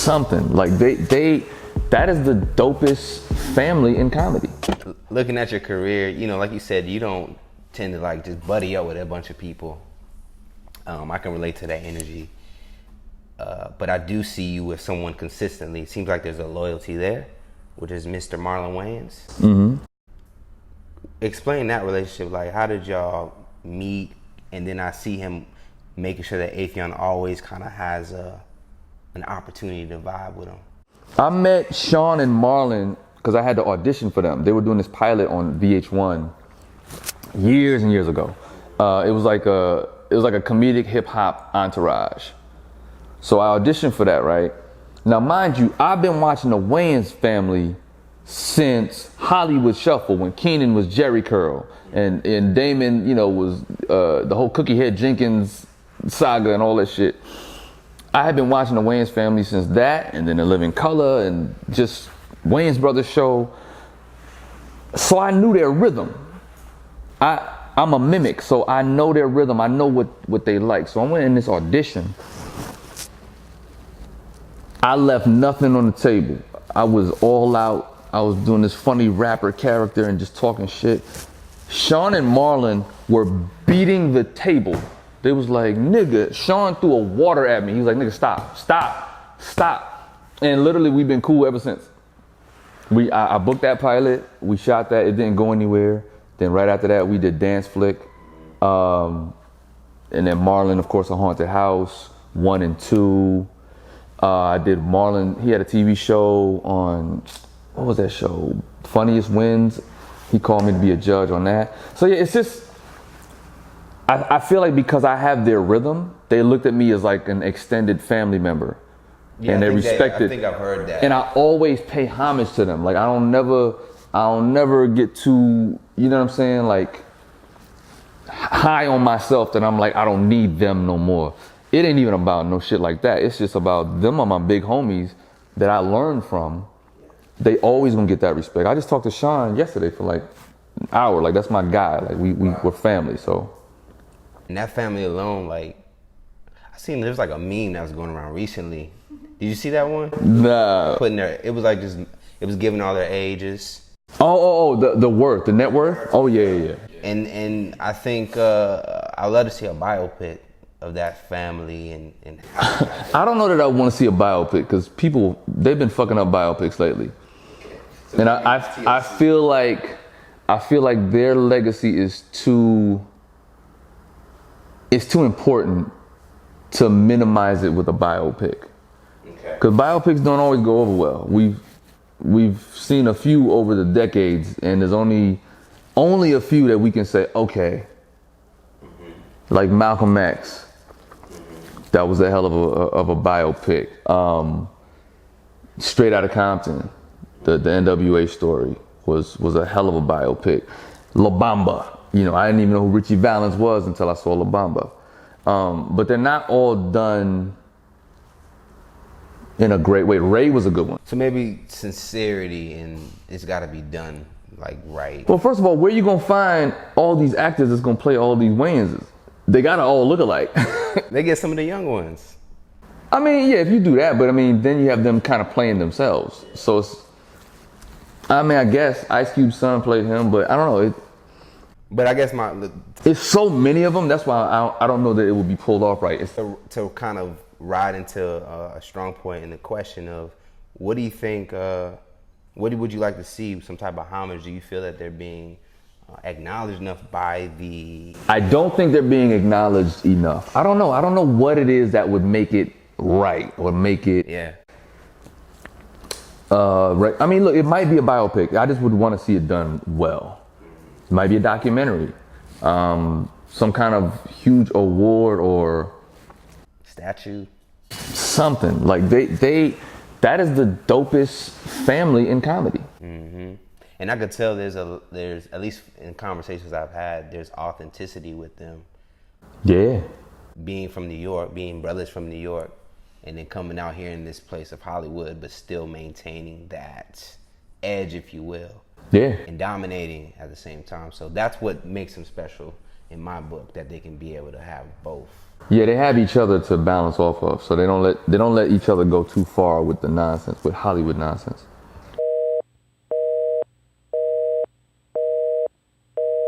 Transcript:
something. Like that is the dopest family in comedy. Looking at your career, you know, like you said, you don't tend to like just buddy up with a bunch of people. I can relate to that energy. But I do see you with someone consistently. It seems like there's a loyalty there, which is Mr. Marlon Wayans. Mm-hmm. Explain that relationship. Like, how did y'all meet? And then I see him making sure that Affion always kind of has an opportunity to vibe with him. I met Sean and Marlon because I had to audition for them. They were doing this pilot on VH1 years and years ago. It was like a comedic hip hop entourage. So I auditioned for that, right? Now, mind you, I've been watching the Wayans family since Hollywood Shuffle, when Keenan was Jerry Curl and Damon, you know, was the whole Cookie Head Jenkins saga and all that shit. I had been watching the Wayans family since that, and then The Living Color and just Wayans Brothers show. So I knew their rhythm. I'm a mimic, so I know their rhythm. I know what they like. So I went in this audition. I left nothing on the table. I was all out. I was doing this funny rapper character and just talking shit. Sean and Marlon were beating the table. They was like, nigga, Sean threw a water at me. He was like, nigga, stop. And literally we've been cool ever since. I booked that pilot, we shot that, it didn't go anywhere. Then right after that, we did Dance Flick. And then Marlon, of course, A Haunted House, 1 and 2. I did Marlon, he had a TV show on, what was that show? Funniest Wins. He called me to be a judge on that. So yeah, it's just, I feel like because I have their rhythm, they looked at me as like an extended family member. Yeah, and they respect it. I think I've heard that. And I always pay homage to them. Like I don't never get too, you know what I'm saying? Like high on myself that I'm like, I don't need them no more. It ain't even about no shit like that. It's just about them are my big homies that I learned from. They always gonna get that respect. I just talked to Sean yesterday for like an hour. Like that's my guy. Like we're family. So. And that family alone, like I seen there's like a meme that was going around recently. Did you see that one? Nah. Putting their, it was like just, it was giving all their ages. Oh, the worth, the net worth. Oh yeah. And I think I'd love to see a biopic of that family and I don't know that I want to see a biopic because people, they've been fucking up biopics lately. So and I feel like their legacy is too important to minimize it with a biopic. Because biopics don't always go over well. We've seen a few over the decades, and there's only a few that we can say, okay, like Malcolm X. That was a hell of a biopic. Straight Outta Compton, the NWA story was a hell of a biopic. La Bamba, you know, I didn't even know who Richie Valens was until I saw La Bamba. But they're not all done in a great way. Ray was a good one. So maybe sincerity, and it's got to be done like right. Well, first of all, where you gonna find all these actors that's gonna play all these Wayanses? They gotta all look alike. They get some of the young ones. I mean, yeah, if you do that, but I mean, then you have them kind of playing themselves. So it's, I mean, I guess Ice Cube's son played him, but I don't know. But I guess it's so many of them. That's why I don't know that it would be pulled off right. It's to kind of ride into a strong point in the question of what do you think? What would you like to see? Some type of homage? Do you feel that they're being acknowledged enough by the? I don't think they're being acknowledged enough. I don't know. I don't know what it is that would make it right or make it. Yeah. Right. I mean, look, it might be a biopic. I just would want to see it done well. It might be a documentary, some kind of huge award or statue, something like that is the dopest family in comedy. Mm-hmm. And I could tell there's at least in conversations I've had, there's authenticity with them. Yeah. Being from New York, being brothers from New York, and then coming out here in this place of Hollywood, but still maintaining that edge, if you will. Yeah. And dominating at the same time. So that's what makes them special. in my book, that they can be able to have both. Yeah, they have each other to balance off of, so they don't let each other go too far with the nonsense, with Hollywood nonsense.